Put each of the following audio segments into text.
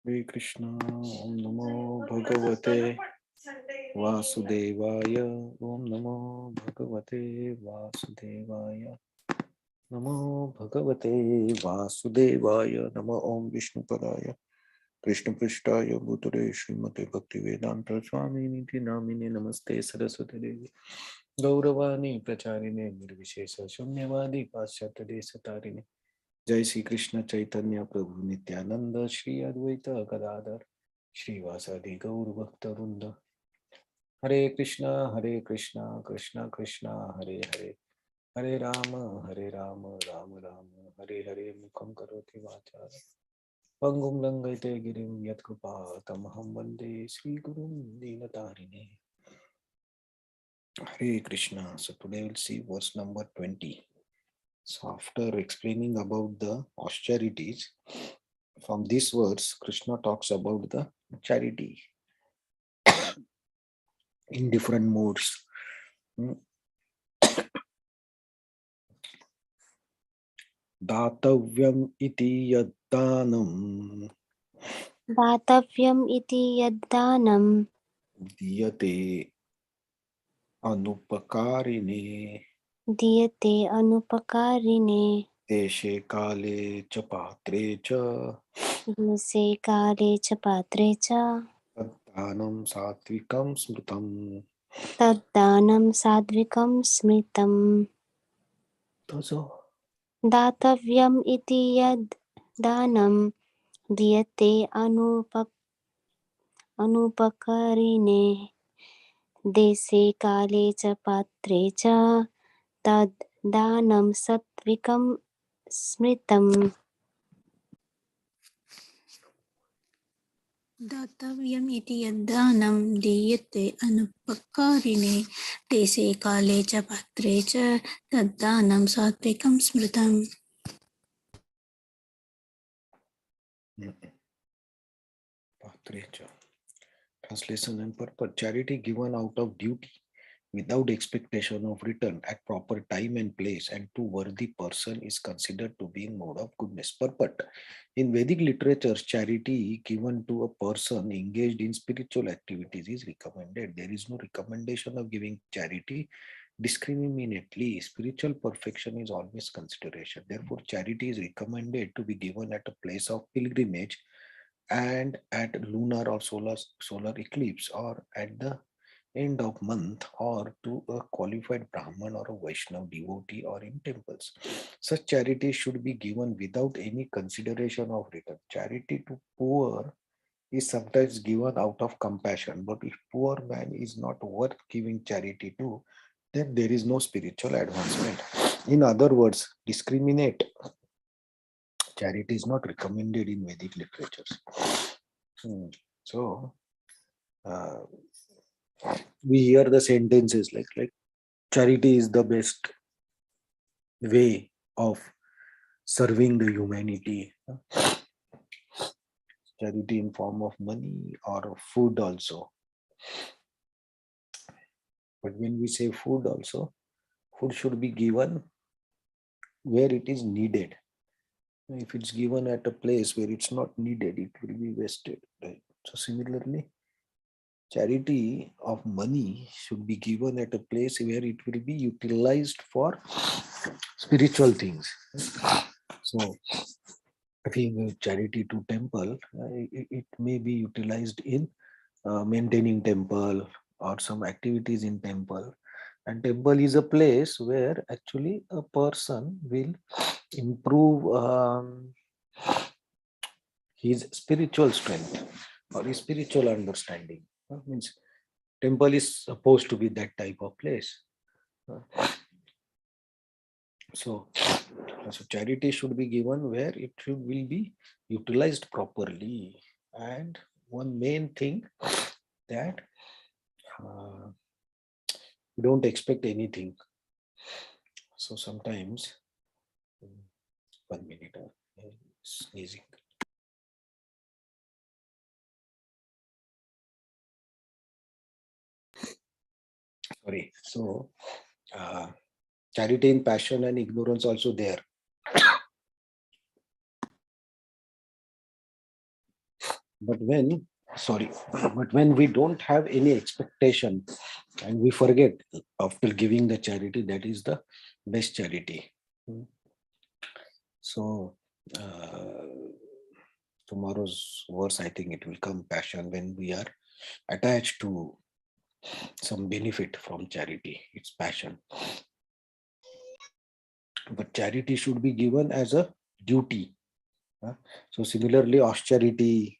Hare Krishna, Om Namo Bhagavate Vasudevaya, Om Namo Bhagavate Vasudevaya, Namo Bhagavate Vasudevaya, Namo Om Vishnu Padaya, Krishna Prishtaya Bhutare Srimate Bhakti Vedanta Swami Niti Namine Namaste Saraswati Devi Gauravani Pracharine Nirvishesha Shunyavadi Paschatya Desatarini जय श्री कृष्ण चैतन्य प्रभु नित्यानंद श्री अद्वैत गदाधर श्रीवासादि गौर भक्त वृंद हरे कृष्णा कृष्ण कृष्ण हरे हरे हरे राम राम राम हरे हरे मुखम करोति वाचाल पंगुम लंघयते गिरिं यत्कृपा तमहं वन्दे श्री गुरुं दीनतारिणे हरे Krishna. So today we'll see verse number 20. So after explaining about the austerities, from this verse, Krishna talks about the charity in different modes. Datavyam iti yaddanam दातव्यम् इति यद्दानं diyate anupakarine दीयते अनुपकारिणे deshe kale cha patre cha देशे काले च पात्रे च taddanam satvikam smritam. तद्दानं सात्विकं स्मृतम् So, दातव्यम् इति यद् दानं दीयते अनुपकारिणे देशे काले च पात्रे च तद् दानं सात्विकं स्मृतम् दातव्यम् इति यद्दानं दीयते अनुपकारिणे देशे काले च पात्रे च तद्दानं सात्विकं स्मृतम्। patre cha. Translation and purpose. Charity given out of duty without expectation of return at proper time and place and to worthy person is considered to be a mode of goodness. Purport. In Vedic literature, charity given to a person engaged in spiritual activities is recommended. There is no recommendation of giving charity discriminately. Spiritual perfection is always consideration. Therefore, charity is recommended to be given at a place of pilgrimage and at lunar or solar eclipse or at the end of month or to a qualified Brahman or a Vaishnav devotee or in temples. Such charity should be given without any consideration of return. Charity to poor is sometimes given out of compassion, but if poor man is not worth giving charity to, then there is no spiritual advancement. In other words, discriminate charity is not recommended in Vedic literatures. So uh, we hear the sentences like charity is the best way of serving the humanity. Charity in form of money or food also. But when we say food also, food should be given where it is needed. If it's given at a place where it's not needed, it will be wasted. Right? So similarly, charity of money should be given at a place where it will be utilized for spiritual things. So giving charity to temple, it may be utilized in maintaining temple or some activities in temple. And temple is a place where actually a person will improve his spiritual strength or his spiritual understanding. Means temple is supposed to be that type of place. So charity should be given where it will be utilized properly. And one main thing that you don't expect anything. So sometimes, 1 minute, sneezing. Sorry. So charity in passion and ignorance also there. But when, sorry, but when we don't have any expectation and we forget after giving the charity, that is the best charity. So, tomorrow's verse, I think it will come passion when we are attached to some benefit from charity. It's passion. But charity should be given as a duty. So similarly, austerity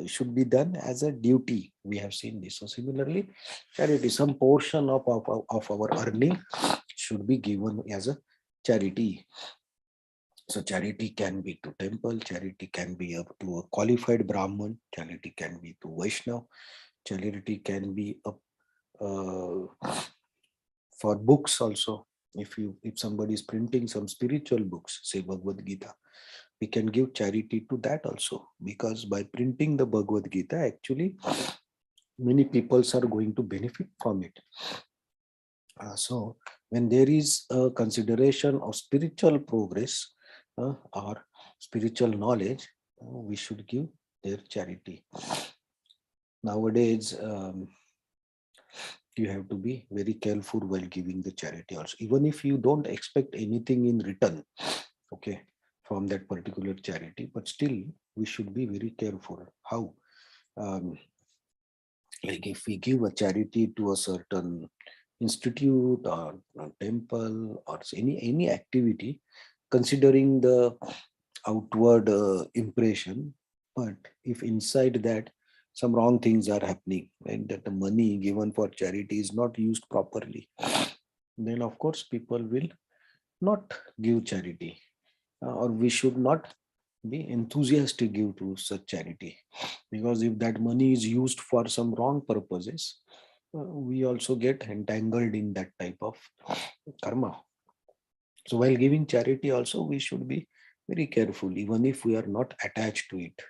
should be done as a duty. We have seen this. So similarly, charity, some portion of our earning should be given as a charity. So charity can be to temple, charity can be up to a qualified Brahman, charity can be to Vaishnav, charity can be up for books also. If somebody is printing some spiritual books, say Bhagavad Gita, we can give charity to that also, because by printing the Bhagavad Gita, actually many peoples are going to benefit from it. So when there is a consideration of spiritual progress or spiritual knowledge, we should give their charity. Nowadays, you have to be very careful while giving the charity also, even if you don't expect anything in return, okay, from that particular charity, but still we should be very careful how, like if we give a charity to a certain institute or a temple or any activity, considering the outward impression, but if inside that some wrong things are happening, right, that the money given for charity is not used properly, then of course people will not give charity, or we should not be enthusiastic give to such charity, because if that money is used for some wrong purposes, we also get entangled in that type of karma. So while giving charity also, we should be very careful, even if we are not attached to it.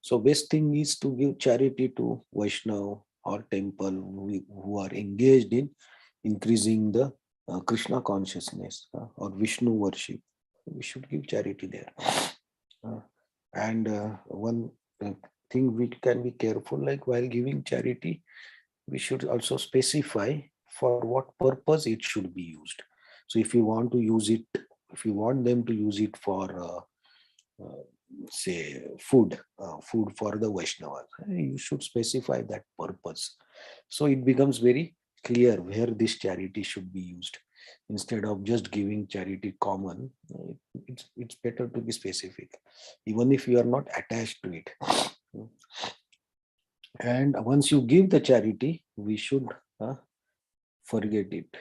So best thing is to give charity to Vaishnav or temple who are engaged in increasing the Krishna consciousness or Vishnu worship. We should give charity there. And one thing we can be careful, like while giving charity, we should also specify for what purpose it should be used. So if you want to use it, if you want them to use it for say food for the Vaishnavas, you should specify that purpose. So it becomes very clear where this charity should be used. Instead of just giving charity common, it's better to be specific, even if you are not attached to it. And once you give the charity, we should forget it.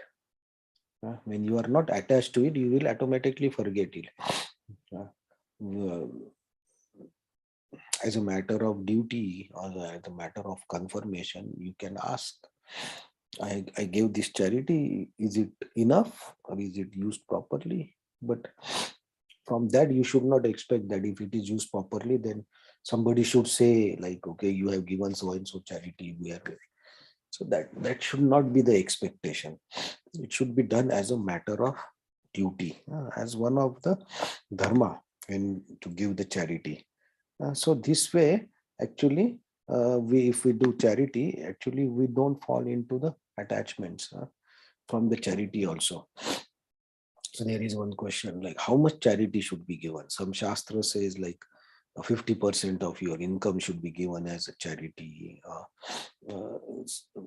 When you are not attached to it, you will automatically forget it. As a matter of duty or as a matter of confirmation, you can ask, I gave this charity, is it enough or is it used properly? But from that, you should not expect that if it is used properly, then somebody should say like, okay, you have given so and so charity, we are ready. So that should not be the expectation. It should be done as a matter of duty, as one of the dharma, and to give the charity. So this way, actually, if we do charity, actually we don't fall into the attachments from the charity also. So there is one question like how much charity should be given. Some shastra says like 50% of your income should be given as a charity.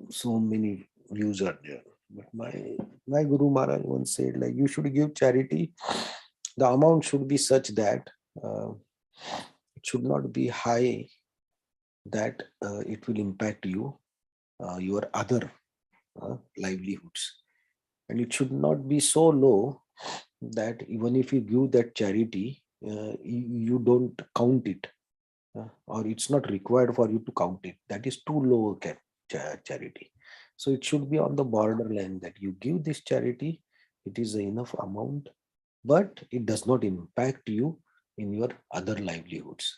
So many views are there. But my Guru Maharaj once said like you should give charity. The amount should be such that it should not be high that it will impact you, your other livelihoods. And it should not be so low that even if you give that charity, you don't count it, or it's not required for you to count it. That is too low a charity. So it should be on the borderline that you give this charity, it is enough amount, but it does not impact you in your other livelihoods.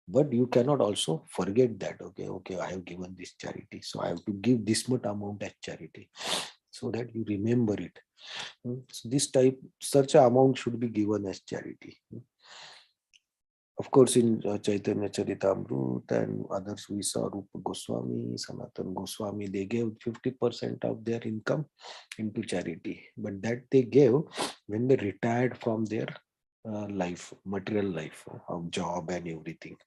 But you cannot also forget that, okay, I have given this charity, so I have to give this much amount as charity, so that you remember it. So this type, such a amount should be given as charity. Of course, in Chaitanya Charitamrita and others, we saw Rupa Goswami, Sanatan Goswami, they gave 50% of their income into charity. But that they gave when they retired from their life, material life of job and everything.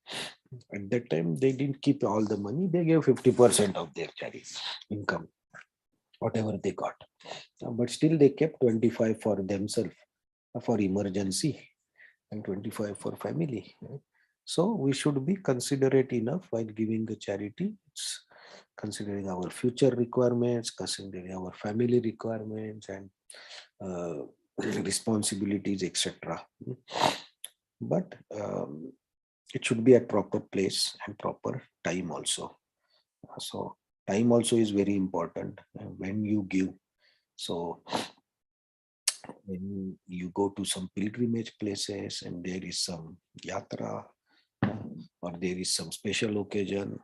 At that time, they didn't keep all the money. They gave 50% of their charity income, whatever they got. But still, they kept 25 for themselves for emergency and 25 for family. Right? So we should be considerate enough while giving the charity. It's considering our future requirements, considering our family requirements and uh, responsibilities, etc. But it should be at proper place and proper time also. So time also is very important when you give. So when you go to some pilgrimage places and there is some yatra or there is some special occasion,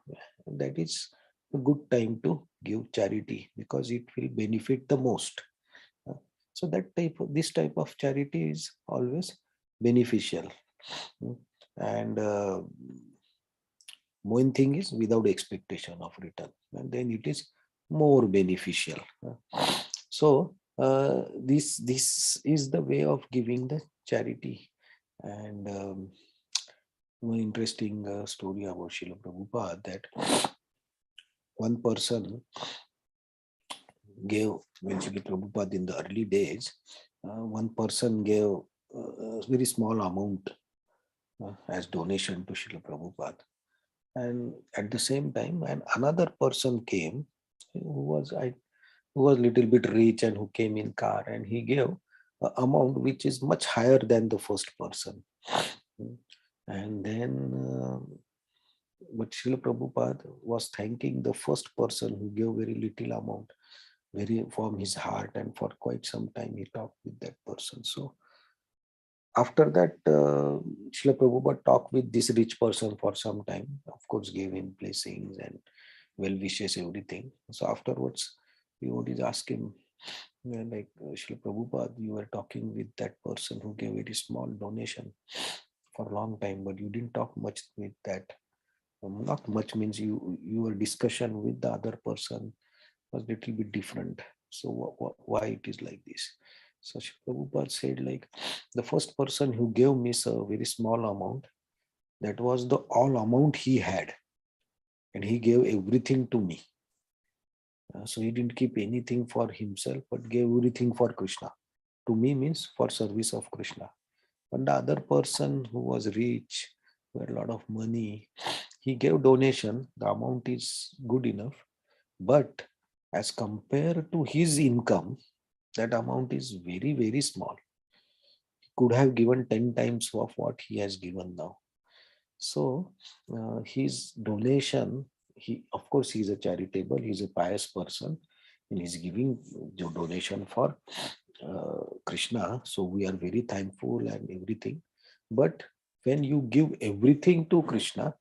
that is a good time to give charity because it will benefit the most. So this type of charity is always beneficial. And main thing is without expectation of return, and then it is more beneficial. So this is the way of giving the charity. And one interesting story about Srila Prabhupada, that one person gave, when Srila Prabhupada in the early days, one person gave a very small amount as donation to Srila Prabhupada. And at the same time, and another person came who was little bit rich and who came in car, and he gave an amount which is much higher than the first person. And then but Srila Prabhupada was thanking the first person who gave very little amount, very from his heart, and for quite some time he talked with that person. So after that, Srila Prabhupada talked with this rich person for some time, of course, gave him blessings and well wishes, everything. So afterwards, he would ask him, like, Srila Prabhupada, you were talking with that person who gave very small donation for a long time, but you didn't talk much with that. Not much means your discussion with the other person was a little bit different. So why it is like this? So Srila Prabhupada said, like, the first person who gave me a very small amount, that was the all amount he had, and he gave everything to me. So he didn't keep anything for himself, but gave everything for Krishna. To me means for service of Krishna. But the other person who was rich, who had a lot of money, he gave donation. The amount is good enough, but as compared to his income, that amount is very, very small. He could have given 10 times of what he has given now. So his donation, he, of course, he's a charitable, he's a pious person, and he's giving the donation for Krishna. So we are very thankful and everything. But when you give everything to Krishna,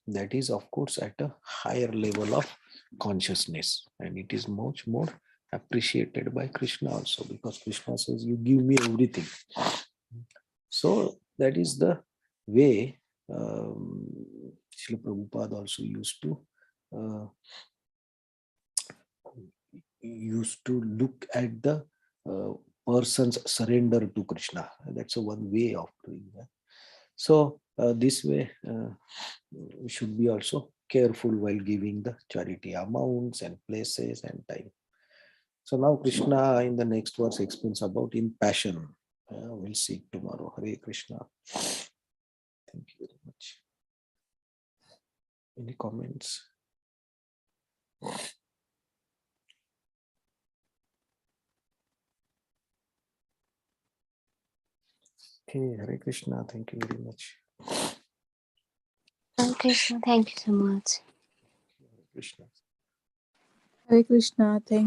that is, of course, at a higher level of consciousness, and it is much more appreciated by Krishna also, because Krishna says, you give me everything. So that is the way Srila Prabhupada also uh, used to look at the person's surrender to Krishna. That's a one way of doing that. So this way we should be also careful while giving the charity amounts and places and time. So now Krishna in the next verse explains about in passion. We'll see tomorrow. Hare Krishna. Thank you very much. Any comments? Okay, Hare Krishna. Thank you very much. Hare Krishna, thank you so much. Hare Krishna. Hare Krishna. Thank